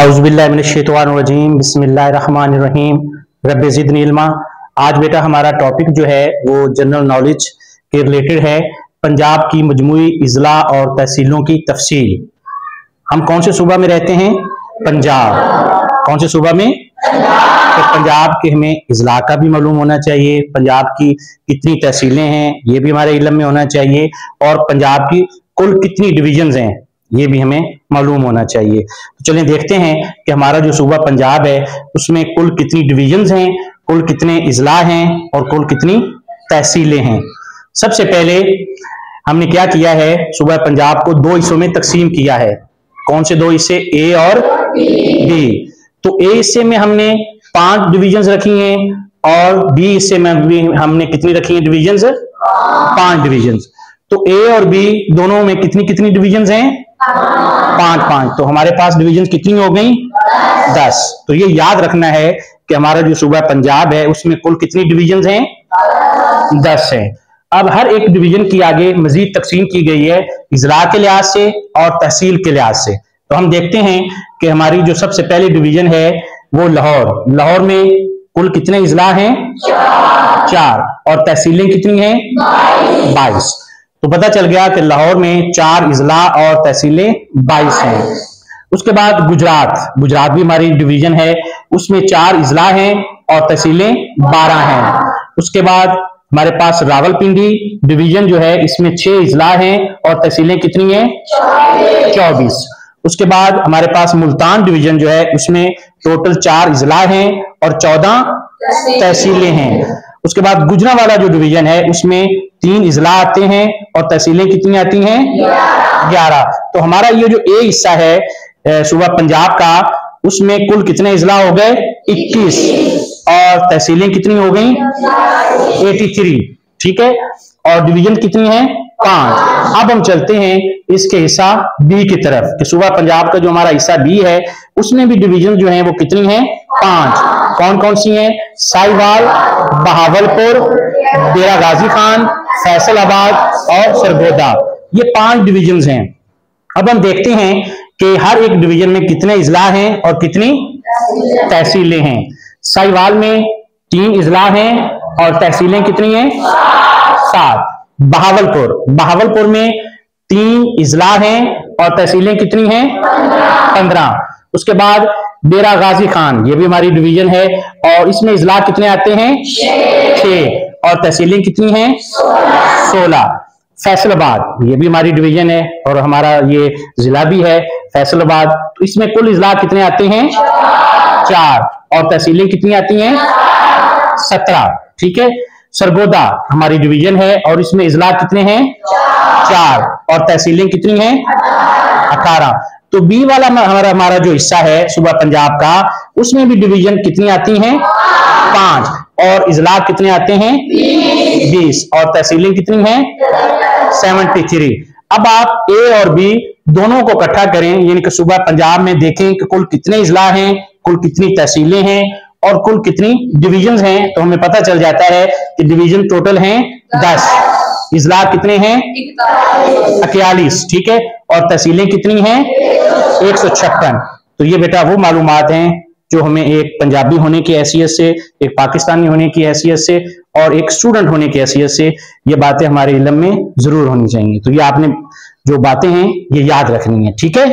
औज़ुबिल्लाहिमिनश्शैतानिर्रजीम बिस्मिल्लाहिर्रहमानिर्रहीम रब्बि ज़िदनी इल्मा। आज बेटा हमारा टॉपिक जो है वो जनरल नॉलेज के रिलेटेड है। पंजाब की मजमूई इज़ला और तहसीलों की तफसील। हम कौन से सूबा में रहते हैं? पंजाब। कौन से सूबा में? तो पंजाब के हमें इज़ला का भी मालूम होना चाहिए, पंजाब की कितनी तहसीलें हैं ये भी हमारे इल्म में होना चाहिए, और पंजाब की कुल कितनी डिवीजन्स हैं ये भी हमें मालूम होना चाहिए। तो चलें देखते हैं कि हमारा जो सूबा पंजाब है उसमें कुल कितनी डिवीजन्स हैं, कुल कितने इज़ला हैं और कुल कितनी तहसीलें हैं। सबसे पहले हमने क्या किया है, सूबा पंजाब को दो हिस्सों में तकसीम किया है। कौन से दो हिस्से? ए और बी। तो ए हिस्से में हमने 5 डिवीजन्स रखी हैं और बी हिस्से में हमने कितनी रखी हैं डिवीजन्स? 5 डिवीजन्स। तो ए और बी दोनों में कितनी कितनी डिवीजन्स हैं? 5-5। तो हमारे पास डिवीजन कितनी हो गई? 10। तो ये याद रखना है कि हमारा जो सूबा पंजाब है उसमें कुल कितनी डिवीजन्स हैं? 10 है। अब हर एक डिवीजन की आगे मजीद तकसीम की गई है इज़ला के लिहाज से और तहसील के लिहाज से। तो हम देखते हैं कि हमारी जो सबसे पहली डिवीजन है वो लाहौर। लाहौर में कुल कितने इज़ला हैं? 4। और तहसीलें कितनी हैं? 22। तो पता चल गया कि लाहौर में 4 इज़ला और तहसीलें 22 हैं। उसके बाद गुजरात। गुजरात भी हमारी डिवीजन है, उसमें 4 इज़ला हैं और तहसीलें 12 हैं। उसके बाद हमारे पास रावलपिंडी डिवीजन जो है इसमें 6 इज़ला हैं और तहसीलें कितनी हैं? 24। उसके बाद हमारे पास मुल्तान डिवीजन जो है उसमें टोटल 4 इज़ला हैं और 14 तहसीलें हैं। उसके बाद गुजरांवाला जो डिवीजन है उसमें 3 इज़ला आते हैं और तहसीलें कितनी आती हैं? 11। तो हमारा ये जो ए हिस्सा है सूबा पंजाब का उसमें कुल कितने इज़ला हो गए? 21 और तहसीलें कितनी हो गई? 83। ठीक है। और डिवीजन कितनी है? 5। अब हम चलते हैं इसके हिस्सा बी की तरफ कि सूबा पंजाब का जो हमारा हिस्सा बी है उसमें भी डिवीजन जो है वो कितनी है? 5। कौन कौन सी हैं? साहिवाल, बहावलपुर, डेरा गाजी खान, फैसलाबाद और सरगोदा। ये 5 डिवीजन्स हैं। अब हम देखते हैं कि हर एक डिवीजन में कितने इज़ला हैं और कितनी तहसीलें हैं। साहिवाल में 3 इज़ला हैं और तहसीलें कितनी हैं? 7। बहावलपुर में 3 इज़ला हैं और तहसीलें कितनी हैं? 15। उसके बाद डेरा गाजी खान, ये भी हमारी डिवीजन है और इसमें इज़ला कितने आते हैं? 6 और तहसीलें कितनी हैं? 16। फैसलाबाद, ये भी हमारी डिवीजन है और हमारा ये जिला भी है फैसलाबाद। तो इसमें कुल इज़ला कितने आते हैं? 4 और तहसीलें कितनी आती हैं? 17। ठीक है। सरगोदा हमारी डिवीजन है और इसमें इज़ला कितने हैं? 4 और तहसीलें कितनी हैं? 18। तो बी वाला हमारा जो हिस्सा है सूबा पंजाब का उसमें भी डिवीजन कितनी आती हैं? 5 और इज़ला कितने आते हैं? 20 और तहसीलें कितनी हैं? 73। अब आप ए और बी दोनों को इकट्ठा करें, यानी कि सूबा पंजाब में देखें कि कुल कितने इज़ला हैं, कुल कितनी तहसीलें हैं और कुल कितनी डिवीजन्स हैं। तो हमें पता चल जाता है कि डिवीजन टोटल हैं 10, इज़ला कितने हैं? 41। ठीक है। और तहसीलें कितनी हैं? 156। तो ये बेटा वो मालूमात हैं जो हमें एक पंजाबी होने की हैसियत से, एक पाकिस्तानी होने की हैसियत से और एक स्टूडेंट होने की हैसियत से ये बातें हमारे इल्म में जरूर होनी चाहिए। तो ये आपने जो बातें हैं ये याद रखनी है। ठीक है।